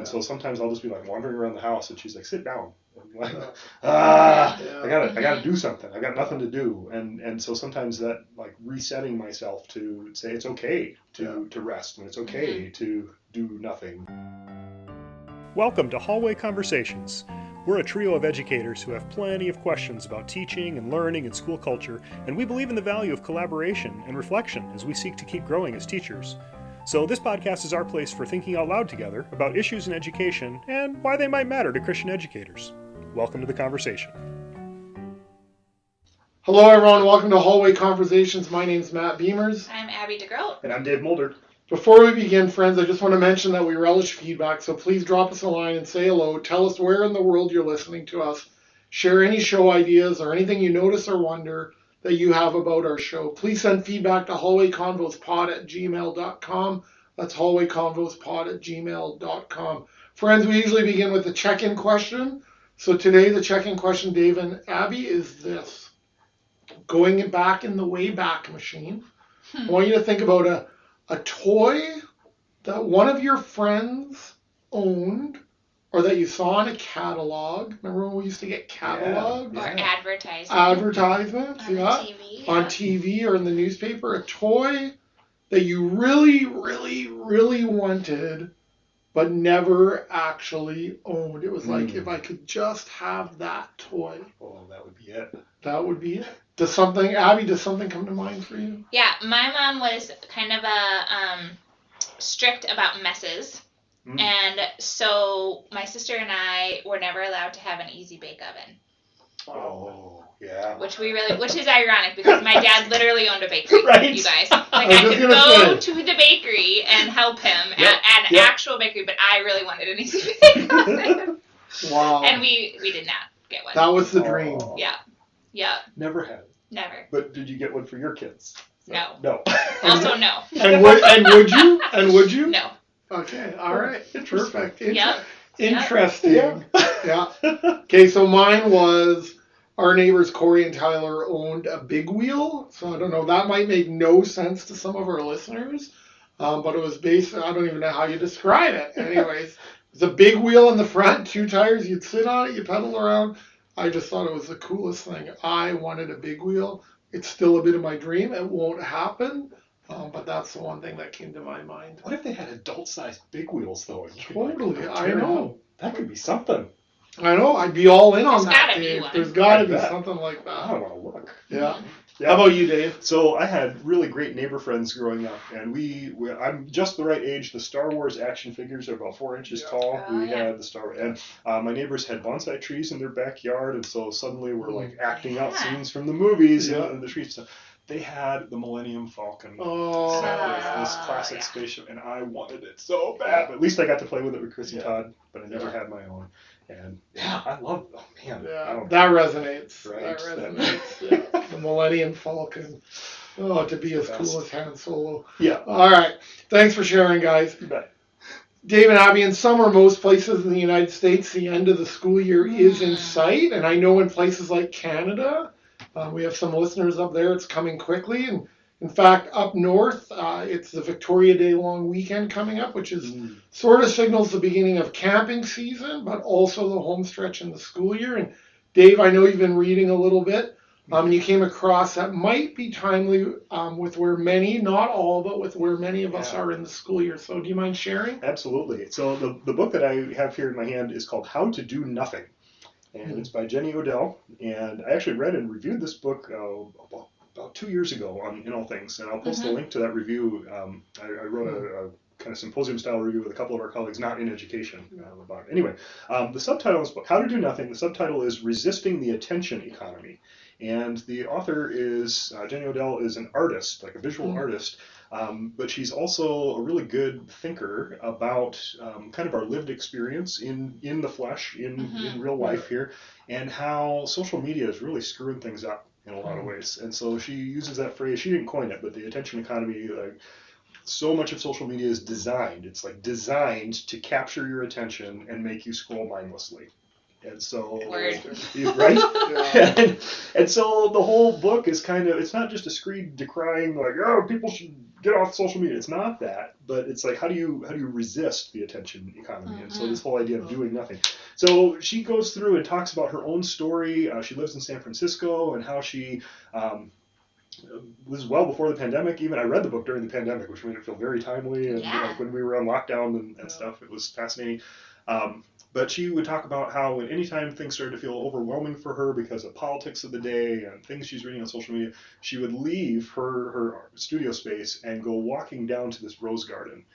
And so sometimes I'll just be like wandering around the house, and she's like, "Sit down." I'm like, I gotta do something. I got nothing to do, and so sometimes that like resetting myself to say it's okay to rest, and it's okay to do nothing. Welcome to Hallway Conversations. We're a trio of educators who have plenty of questions about teaching and learning and school culture, and we believe in the value of collaboration and reflection as we seek to keep growing as teachers. So this podcast is our place for thinking out loud together about issues in education and why they might matter to Christian educators. Welcome to the conversation. Hello everyone, welcome to Hallway Conversations. My name's Matt Beamers. I'm Abby DeGroat. And I'm Dave Mulder. Before we begin, friends, I just want to mention that we relish feedback, so please drop us a line and say hello. Tell us where in the world you're listening to us. Share any show ideas or anything you notice or wonder that you have about our show. Please send feedback to hallwayconvospod@gmail.com. That's hallwayconvospod@gmail.com. Friends, we usually begin with the check-in question. So today the check-in question, Dave and Abby, is this. Going back in the Wayback Machine, I want you to think about a toy that one of your friends owned or that you saw in a catalog. Remember when we used to get catalogs? Or advertisements. Advertisements, on TV, on TV or in the newspaper. A toy that you really, really, really wanted but never actually owned. It was like, if I could just have that toy. Oh, that would be it. That would be it. Abby, does something come to mind for you? Yeah, my mom was kind of a strict about messes. And so my sister and I were never allowed to have an easy bake oven. Oh, yeah. Which is ironic because my dad literally owned a bakery, Right. you guys. Like I could go to the bakery and help him at an actual bakery, but I really wanted an easy bake oven. Wow. And we did not get one. That was the dream. Yeah. Yeah. Never had it. Never. But did you get one for your kids? No. No. Also no. And would you? No. Okay, all right. Perfect. Yep. Interesting. Yeah. Okay, so mine was our neighbors Corey and Tyler owned a big wheel. So I don't know, that might make no sense to some of our listeners. But it was based, I don't even know how you describe it. Anyways, it's a big wheel in the front, 2 tires, you'd sit on it, you pedal around. I just thought it was the coolest thing. I wanted a big wheel. It's still a bit of my dream. It won't happen. But that's the one thing that came to my mind. What if they had adult-sized big wheels, though? Totally, I know. That could be something. I know, I'd be all in on There's that, gotta be Dave. one. There's got to be bet. something like I that. want to look. Yeah. Yeah. How about you, Dave? So I had really great neighbor friends growing up, and I'm just the right age. The Star Wars action figures are about 4 inches tall. Oh, We yeah. had the Star Wars, and my neighbors had bonsai trees in their backyard, and so suddenly we're like acting out scenes from the movies and the trees. So they had the Millennium Falcon. Oh, Set with this classic spaceship, and I wanted it so bad. But at least I got to play with it with Chris and Todd, but I never had my own. And I love. Oh man, that resonates. Right. That resonates. Yeah. The Millennium Falcon. Oh, to be as cool as Han Solo. Yeah. All right. Thanks for sharing, guys. You bet. Dave and Abby, in some or most places in the United States, the end of the school year is in sight. And I know in places like Canada, we have some listeners up there, it's coming quickly. And in fact, up north, it's the Victoria Day long weekend coming up, which is sort of signals the beginning of camping season, but also the home stretch in the school year. And Dave, I know you've been reading a little bit. And you came across that might be timely with where many, not all, but with where many of us are in the school year. So do you mind sharing? Absolutely. So the book that I have here in my hand is called How to Do Nothing. And it's by Jenny Odell. And I actually read and reviewed this book about 2 years ago on In All Things. And I'll post the link to that review. I wrote a kind of symposium-style review with a couple of our colleagues, not in education, about it. Anyway, the subtitle of this book, How to Do Nothing, the subtitle is Resisting the Attention Economy. And the author is, Jenny Odell is an artist, like a visual artist, but she's also a really good thinker about kind of our lived experience in the flesh, in real life here, and how social media is really screwing things up in a lot of ways. And so she uses that phrase, she didn't coin it, but the attention economy, so much of social media is designed. It's like designed to capture your attention and make you scroll mindlessly. And so, Word. right? Yeah. and so the whole book is kind of, it's not just a screed decrying like, oh, people should get off social media. It's not that, but it's like, how do you resist the attention economy? And so this whole idea of doing nothing. So she goes through and talks about her own story. She lives in San Francisco and how she was well before the pandemic. Even I read the book during the pandemic, which made it feel very timely. And like when we were on lockdown and stuff, it was fascinating. But she would talk about how anytime things started to feel overwhelming for her because of politics of the day and things she's reading on social media, she would leave her studio space and go walking down to this rose garden.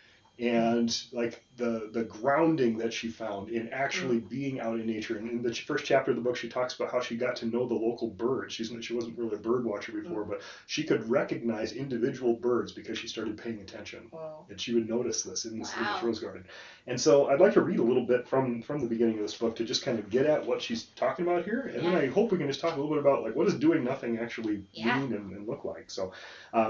And like the grounding that she found in actually being out in nature. And in the first chapter of the book, she talks about how she got to know the local birds. She wasn't really a bird watcher before, but she could recognize individual birds because she started paying attention. Wow. And she would notice this in this rose garden. And so I'd like to read a little bit from the beginning of this book to just kind of get at what she's talking about here. And then I hope we can just talk a little bit about like what does doing nothing actually mean and look like. So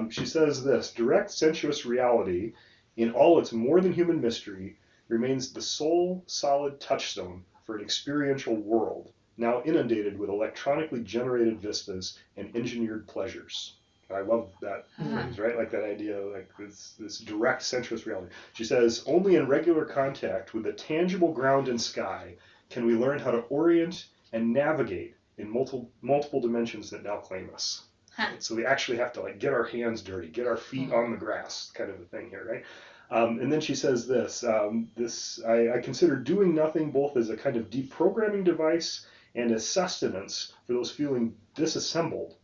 she says this: direct sensuous reality, in all its more than human mystery, remains the sole solid touchstone for an experiential world, now inundated with electronically generated vistas and engineered pleasures. I love that phrase, right? Like that idea, like this direct sensuous reality. She says, only in regular contact with the tangible ground and sky can we learn how to orient and navigate in multiple dimensions that now claim us. Right? So we actually have to like get our hands dirty, get our feet on the grass, kind of a thing here, right? And then she says this, I consider doing nothing both as a kind of deprogramming device and as sustenance for those feeling disassembled.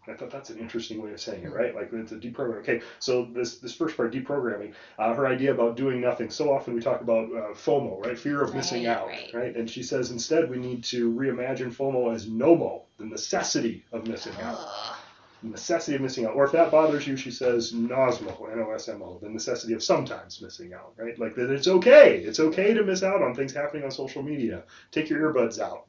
I thought that's an interesting way of saying it, right? Like it's a deprogramming. Okay, so this first part, deprogramming, her idea about doing nothing. So often we talk about FOMO, right? Fear of missing out, right? And she says instead we need to reimagine FOMO as NOMO, the necessity of missing out. The necessity of missing out. Or if that bothers you, she says NOSMO, N-O-S-M-O, the necessity of sometimes missing out, right? Like that it's okay. It's okay to miss out on things happening on social media. Take your earbuds out.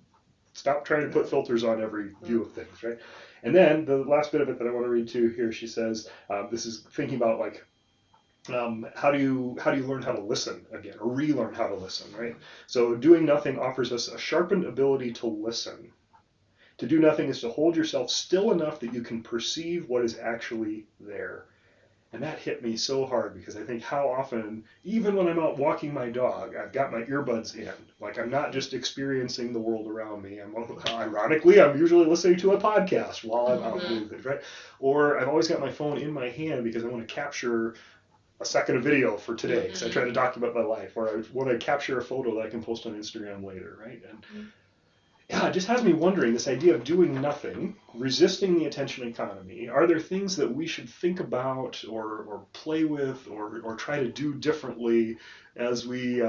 Stop trying to put filters on every view of things, right? And then the last bit of it that I want to read to here, she says, this is thinking about like, how do you learn how to listen again, or relearn how to listen, right? So doing nothing offers us a sharpened ability to listen. To do nothing is to hold yourself still enough that you can perceive what is actually there. And that hit me so hard because I think how often, even when I'm out walking my dog, I've got my earbuds in. Like I'm not just experiencing the world around me. Ironically, I'm usually listening to a podcast while I'm out doing things, right? Or I've always got my phone in my hand because I want to capture a second of video for today because I try to document my life, or I want to capture a photo that I can post on Instagram later, right? And yeah, it just has me wondering, this idea of doing nothing, resisting the attention economy, are there things that we should think about or play with or try to do differently as we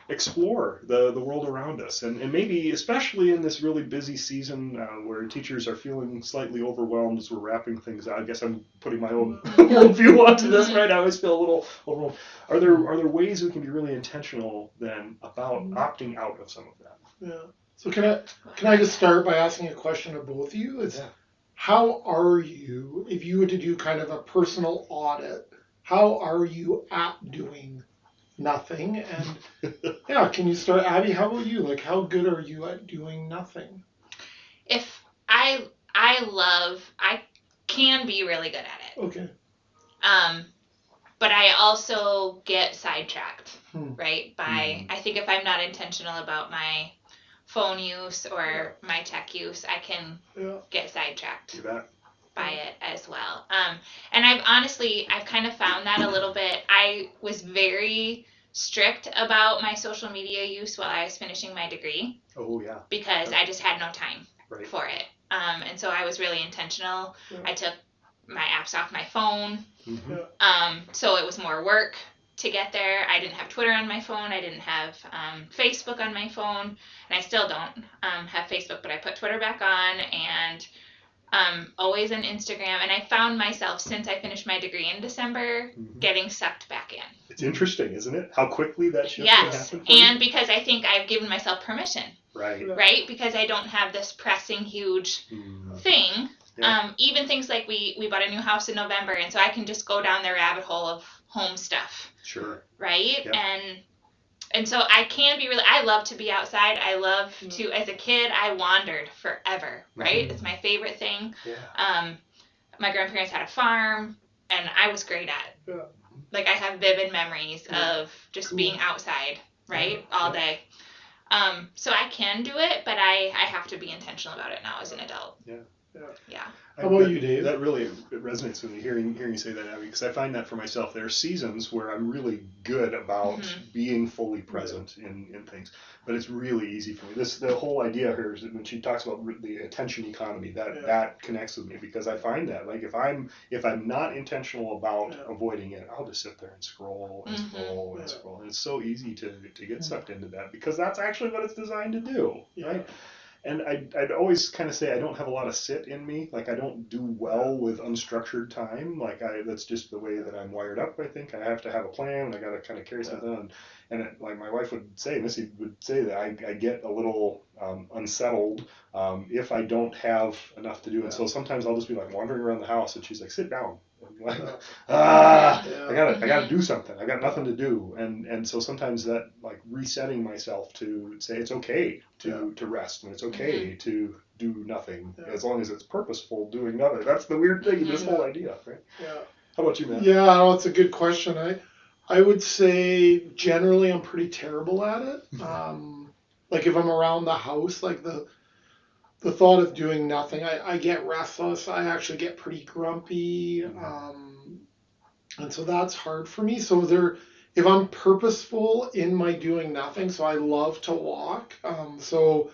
explore the world around us? And maybe, especially in this really busy season where teachers are feeling slightly overwhelmed as we're wrapping things out. I guess I'm putting my own view onto this, right? I always feel a little overwhelmed. Are there ways we can be really intentional then about opting out of some of that? Yeah. So can I just start by asking a question of both of you? How are you, if you were to do kind of a personal audit, how are you at doing nothing? And can you start, Abby, how about you? Like, how good are you at doing nothing? If I can be really good at it. Okay. But I also get sidetracked, right? I think if I'm not intentional about my phone use or my tech use, I can get sidetracked by it as well. And I've kind of found that a little bit. I was very strict about my social media use while I was finishing my degree. Oh, yeah. Because I just had no time for it. And so I was really intentional. Yeah. I took my apps off my phone. So it was more work to get there. I didn't have Twitter on my phone. I didn't have Facebook on my phone. And I still don't have Facebook, but I put Twitter back on and always on Instagram. And I found myself, since I finished my degree in December, getting sucked back in. It's interesting, isn't it? How quickly that shift can happen for you? And because I think I've given myself permission. Right? Because I don't have this pressing, huge thing. Yeah. Even things like we bought a new house in November, and so I can just go down the rabbit hole of home stuff. Sure. Right? Yeah. And so I can be really, I love to be outside. I love to, as a kid, I wandered forever, right? It's my favorite thing. Yeah. My grandparents had a farm, and I was great at it. Yeah. Like, I have vivid memories of just being outside, right, all day. So I can do it, but I have to be intentional about it now as an adult. Yeah. How about you, Dave? That really resonates with me hearing you say that, Abby, because I find that for myself. There are seasons where I'm really good about being fully present in things, but it's really easy for me. The whole idea here is that when she talks about the attention economy, that connects with me, because I find that, like, if I'm not intentional about avoiding it, I'll just sit there and scroll and scroll and scroll, and it's so easy to get sucked into that, because that's actually what it's designed to do, right? And I'd always kind of say I don't have a lot of sit in me. Like, I don't do well with unstructured time. Like, that's just the way that I'm wired up, I think. I have to have a plan, and I got to kind of carry something on. And like my wife would say, Missy would say, that I get a little unsettled if I don't have enough to do. And so sometimes I'll just be like wandering around the house, and she's like, sit down. I'm like, I gotta do something. I got nothing to do. And so sometimes that, like, resetting myself to say it's okay to rest, and it's okay to do nothing, as long as it's purposeful doing nothing. That's the weird thing in this whole idea, right? Yeah. How about you, Matt? Yeah, no, it's a good question. I would say generally I'm pretty terrible at it. Like, if I'm around the house, like the thought of doing nothing, I get restless. I actually get pretty grumpy. And so that's hard for me. So if I'm purposeful in my doing nothing, so I love to walk. So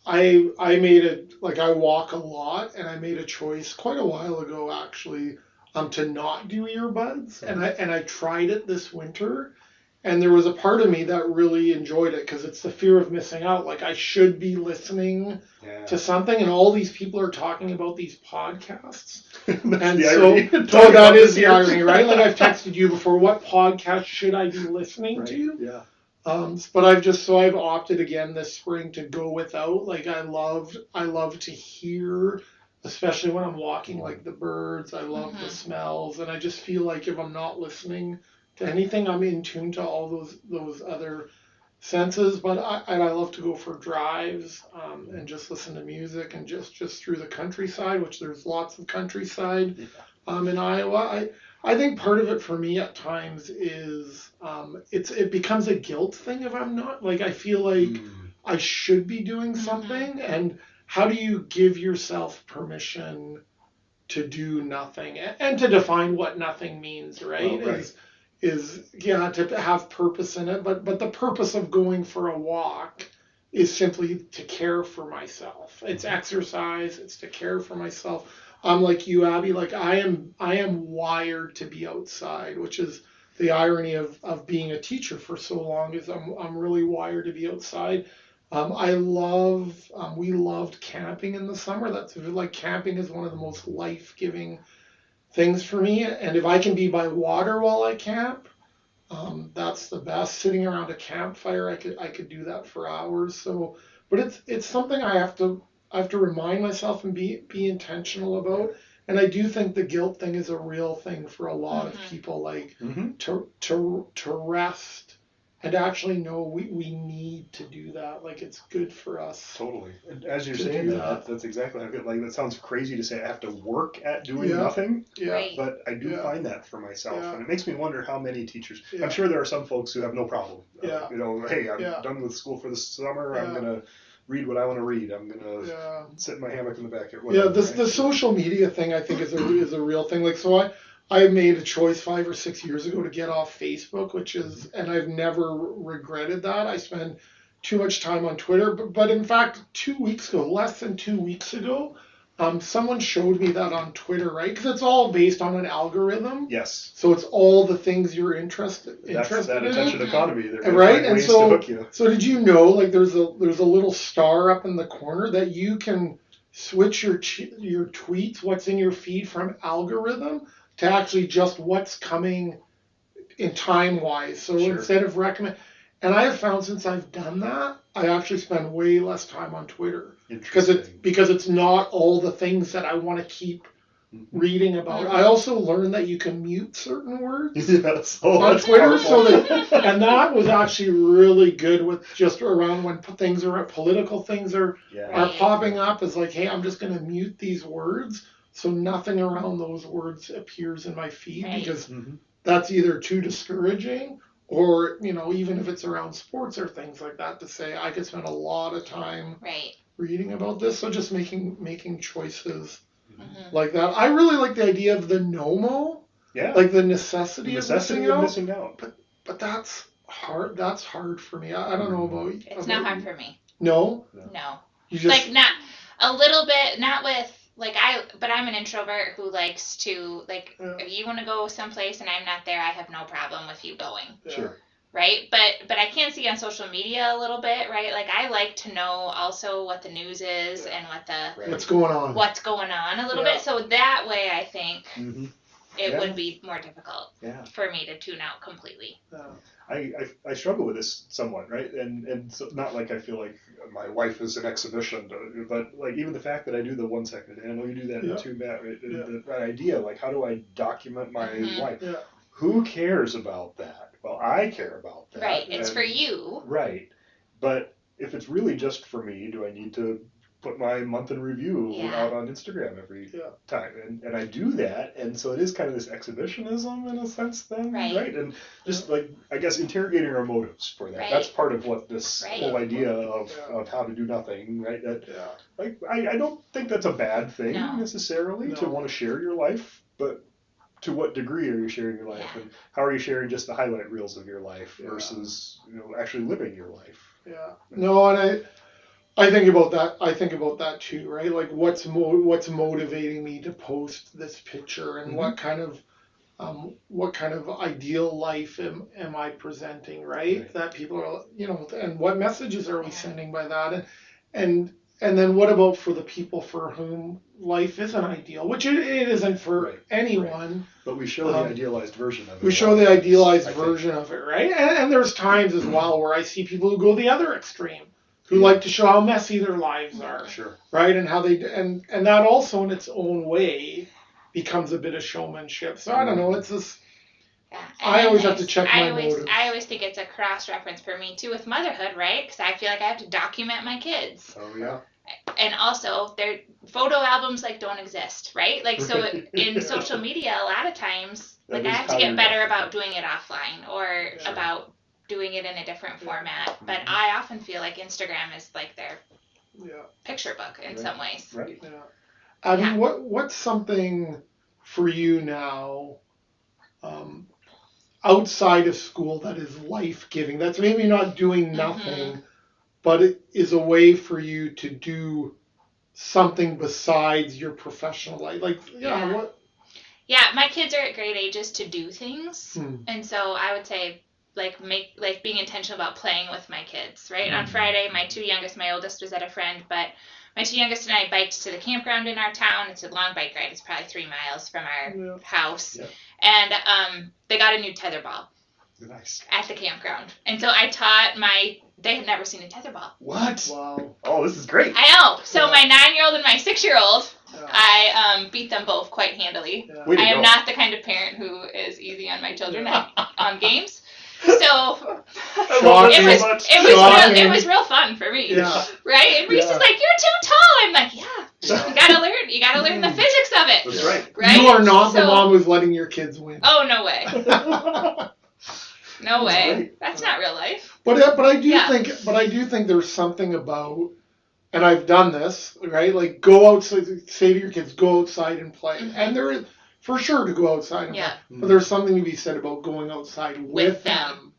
I walk a lot, and I made a choice quite a while ago, actually, to not do earbuds. And I tried it this winter. And there was a part of me that really enjoyed it, because it's the fear of missing out. Like, I should be listening to something, and all these people are talking about these podcasts. And so, that is the irony, right? Like, I've texted you before, what podcast should I be listening to? Yeah. But I've opted again this spring to go without. Like, I love to hear, especially when I'm walking, like the birds. I love the smells, and I just feel like if I'm not listening to anything, I'm in tune to all those other senses. But I love to go for drives and just listen to music, and just through the countryside, which there's lots of countryside in Iowa. I think part of it for me at times is it becomes a guilt thing if I'm not. Like, I feel like I should be doing something, and how do you give yourself permission to do nothing, and to define what nothing means, right? Well, right. Is to have purpose in it, but the purpose of going for a walk is simply to care for myself. It's exercise. It's to care for myself. I'm like you, Abby. Like, I am wired to be outside, which is the irony of being a teacher for so long. Is I'm really wired to be outside. We loved camping in the summer. That's like, camping is one of the most life-giving things for me. And if I can be by water while I camp, that's the best. Sitting around a campfire, I could do that for hours. So, but it's something I have to remind myself and be intentional about. And I do think the guilt thing is a real thing for a lot of people, like to rest and actually know we need to do that. Like, it's good for us. Totally. And as you're saying that's exactly how I feel. Like, that sounds crazy to say I have to work at doing nothing. Yeah. Right. But I do find that for myself. Yeah. And it makes me wonder how many teachers, I'm sure there are some folks who have no problem. Hey, I'm done with school for the summer. I'm going to read what I want to read. I'm going to sit in my hammock in the backyard. Whatever, the social media thing, I think, is a real thing. Like, so I made a choice 5 or 6 years ago to get off Facebook, and I've never regretted that. I spend too much time on Twitter, but in fact, less than 2 weeks ago, someone showed me that on Twitter, right? Because it's all based on an algorithm. Yes. So it's all the things you're interested That's that in. attention economy. They're right? And ways to hook you. So did you know, like, there's a little star up in the corner that you can switch your tweets, what's in your feed, from algorithm to actually just what's coming in time-wise. So instead of recommend, and I have found since I've done that, I actually spend way less time on Twitter because it's not all the things that I want to keep reading about. I also learned that you can mute certain words Yes. on Twitter, and that was actually really good with just around when political things are popping up. Is like, hey, I'm just going to mute these words so nothing around those words appears in my feed because that's either too discouraging or, even if it's around sports or things like that, to say I could spend a lot of time reading about this. So just making choices like that. I really like the idea of the NOMO, like the necessity of missing out. But that's hard. That's hard for me. I don't know about. It's not hard for me. No. You just like not a little bit. Not with but I'm an introvert who likes to if you want to go someplace and I'm not there, I have no problem with you going. Sure. Right, but I can see on social media a little bit, right? Like I like to know also what the news is and what's going on a little bit. So that way, I think it would be more difficult for me to tune out completely. I struggle with this somewhat, right? And so not like I feel like my wife is an exhibition, but like even the fact that I do the 1 second, and I know you do that too, Matt. Right? That idea, like how do I document my life? Yeah. Who cares about that? Well, I care about that. Right, it's for you. Right, but if it's really just for me, do I need to put my month in review out on Instagram every time? And I do that, and so it is kind of this exhibitionism in a sense then, right? And just like, I guess, interrogating our motives for that. Right. That's part of what this whole idea of how to do nothing, right? Like, I don't think that's a bad thing necessarily to want to share your life, but to what degree are you sharing your life, and how are you sharing just the highlight reels of your life versus actually living your life? Yeah. No, and I think about that. I think about that too, right? Like what's motivating me to post this picture, and what kind of ideal life am I presenting, right? That people are, and what messages are we sending by that, and then what about for the people for whom life isn't ideal, which it isn't for anyone. Right. But we show the idealized version of it. We show the idealized version of it, right? And there's times as well where I see people who go the other extreme, who like to show how messy their lives are, right? And how and that also in its own way becomes a bit of showmanship. So I don't know, it's this. I always have to check my motives. I always think it's a cross-reference for me too with motherhood, right? Because I feel like I have to document my kids. Oh yeah. And also, their photo albums don't exist, right? Like so, in social media, a lot of times, I have to get better about doing it offline or about doing it in a different format. But I often feel like Instagram is like their picture book in some ways. Right. Yeah. I mean, what's something for you now? Outside of school that is life-giving, that's maybe not doing nothing, but it is a way for you to do something besides your professional life. What? Yeah, my kids are at great ages to do things, and so I would say being intentional about playing with my kids. Right on Friday, my oldest was at a friend, but my two youngest and I biked to the campground in our town. It's a long bike ride. It's probably 3 miles from our house. Yep. And they got a new tetherball. Nice. At the campground. And so I taught they had never seen a tetherball. What? Wow. Oh, this is great. I know. So my 9-year-old and my 6-year-old, I beat them both quite handily. Yeah. I am not the kind of parent who is easy on my children on games. So it was real fun for me, right? And Reese is like, "You're too tall." I'm like, "Yeah, you gotta learn the physics of it." That's right. Right? You are not the mom who's letting your kids win. Oh, no way. No way. Great. That's not real life. But I do think there's something about, and I've done this, right? Like go outside, say to your kids, go outside and play, and there is. For sure to go outside and play. But there's something to be said about going outside with them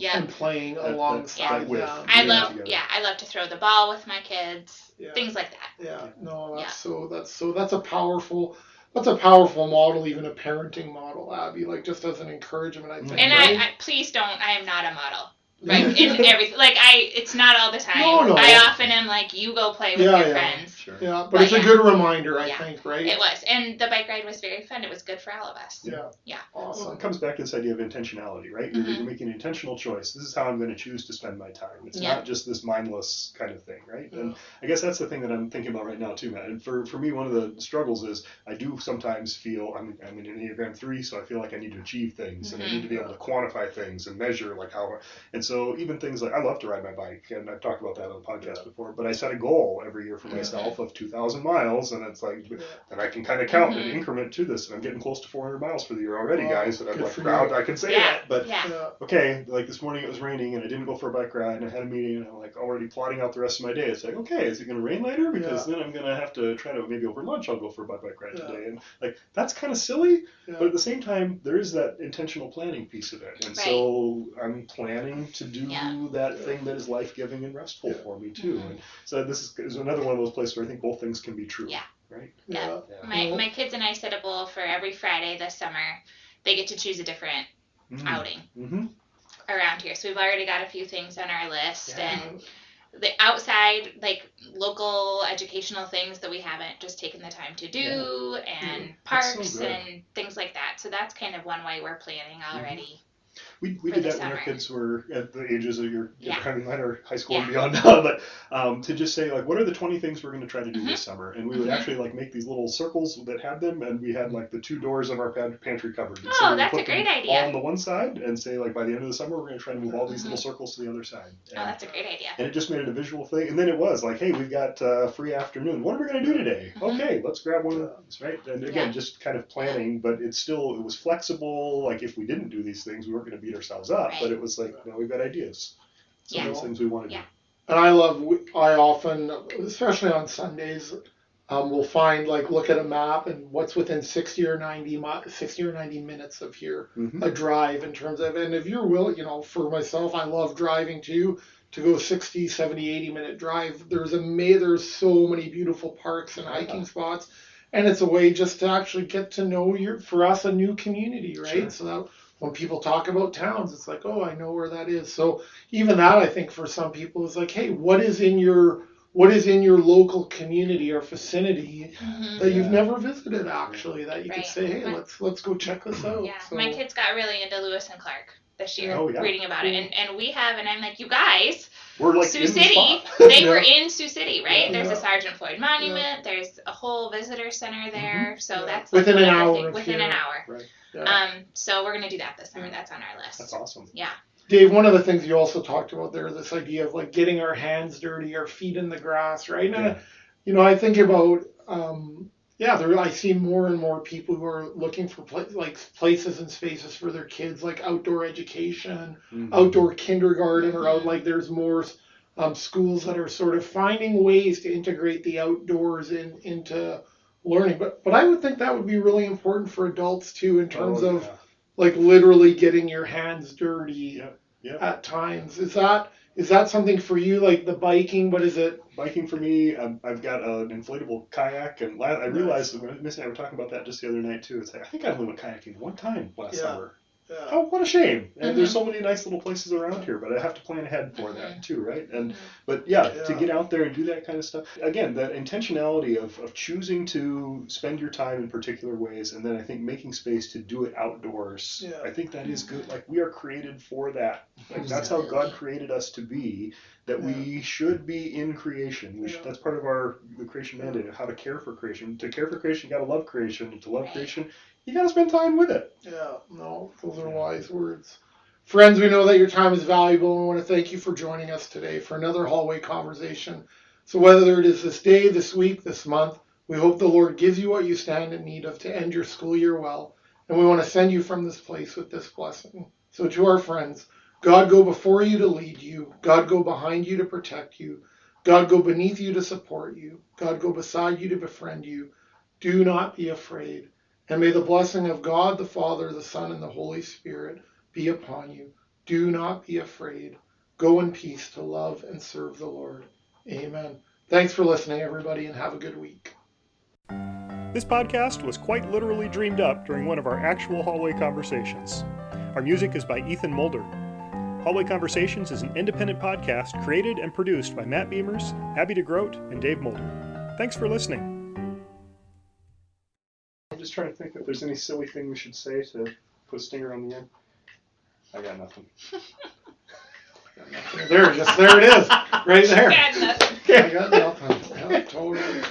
and playing alongside them. I love to throw the ball with my kids. Things like that. Yeah. No, that's a powerful model, even a parenting model, Abby, like just as an encouragement, I think. And I please don't, I am not a model. Right, in everything. Like, it's not all the time. No. I often am like, you go play with your friends. Sure. Yeah, but it's a good reminder, I think, right? It was. And the bike ride was very fun. It was good for all of us. Yeah. Well, Awesome. it comes back to this idea of intentionality, right? You're making an intentional choice. This is how I'm going to choose to spend my time. It's not just this mindless kind of thing, right? Yeah. And I guess that's the thing that I'm thinking about right now too, Matt. And for me, one of the struggles is I do sometimes feel I'm in Enneagram 3, so I feel like I need to achieve things and I need to be able to quantify things and measure like how. And so even things like I love to ride my bike, and I've talked about that on the podcast before. But I set a goal every year for myself of 2,000 miles, and it's like, and I can kind of count an increment to this, and I'm getting close to 400 miles for the year already, guys. And I'm like proud I can say that. But okay, like this morning it was raining, and I didn't go for a bike ride, and I had a meeting, and I'm like already plotting out the rest of my day. It's like, okay, is it going to rain later? Because then I'm going to have to try to maybe over lunch I'll go for a bike ride today, and like that's kind of silly. But at the same time, there is that intentional planning piece of it, and so I'm planning to do that thing that is life-giving and restful for me too. And so this is another one of those places where I think both things can be true. Right? Yeah. My kids and I set a goal for every Friday this summer. They get to choose a different outing around here. So we've already got a few things on our list, and the outside, like local educational things that we haven't just taken the time to do, and parks and things like that. So that's kind of one way we're planning already. We did that when our kids were at the ages of your I mean, mine are high school and beyond now, but to just say, like, what are the 20 things we're going to try to do this summer? And we would actually, like, make these little circles that had them, and we had, like, the 2 doors of our pantry covered. And so that's a great idea. All on the one side, and say, like, by the end of the summer, we're going to try to move all these little circles to the other side. And, that's a great idea. And it just made it a visual thing. And then it was, like, hey, we've got free afternoon. What are we going to do today? Okay, let's grab one of those, right? And again, just kind of planning, but it was flexible. Like, if we didn't do these things, we weren't going to beat ourselves up. But it was like, we've got ideas. Some of those things we want to do. And I often, especially on Sundays, we'll find, like, look at a map and what's within 60 or 90 minutes of here, a drive in terms of, and if you're willing, for myself, I love driving too, to go 60, 70, 80 minute drive. There's so many beautiful parks and hiking spots. And it's a way just to actually get to know for us, a new community, right? Sure. So that when people talk about towns, it's like, oh, I know where that is. So even that, I think, for some people is like, hey, what is in your local community or vicinity that you've never visited, actually, that you could say, hey, let's go check this out. Yeah, so, my kids got really into Lewis and Clark this year, reading about it, and we have, and I'm like, you guys, we're like Sioux City. They were in Sioux City, right? There's a Sergeant Floyd Monument. There's a whole visitor center there. So that's like within an hour. Within an hour. Right. So we're gonna do that this summer. That's on our list. That's awesome. Yeah. Dave, one of the things you also talked about there, this idea of like getting our hands dirty, our feet in the grass, right? And I think about I see more and more people who are looking for places and spaces for their kids, like outdoor education, outdoor kindergarten, or out, like, there's more schools that are sort of finding ways to integrate the outdoors into learning. But I would think that would be really important for adults too, in terms of like literally getting your hands dirty at times. Is that something for you, like the biking? What is it? Biking for me, I've got an inflatable kayak, and I realized that Miss and I were talking about that just the other night too. It's like, I think I only went kayaking one time last summer. Yeah. Oh, what a shame! And there's so many nice little places around here, but I have to plan ahead for that too, right? And but to get out there and do that kind of stuff. Again, that intentionality of choosing to spend your time in particular ways, and then I think making space to do it outdoors. I think that is good. Like, we are created for that. Like, that's how God created us to be. That we should be in creation. That's part of the creation mandate, how to care for creation. To care for creation, you got to love creation. And to love creation, you got to spend time with it. Yeah, no, those are wise words. Friends, we know that your time is valuable, and we want to thank you for joining us today for another Hallway Conversation. So whether it is this day, this week, this month, we hope the Lord gives you what you stand in need of to end your school year well. And we want to send you from this place with this blessing. So to our friends, God go before you to lead you. God go behind you to protect you. God go beneath you to support you. God go beside you to befriend you. Do not be afraid. And may the blessing of God, the Father, the Son, and the Holy Spirit be upon you. Do not be afraid. Go in peace to love and serve the Lord. Amen. Thanks for listening, everybody, and have a good week. This podcast was quite literally dreamed up during one of our actual hallway conversations. Our music is by Ethan Mulder. Hallway Conversations is an independent podcast created and produced by Matt Beamers, Abby DeGroat, and Dave Mulder. Thanks for listening. I'm just trying to think if there's any silly thing we should say to put a stinger on the end. I got nothing. There it is, right there. Got nothing. I got nothing. Yeah, totally.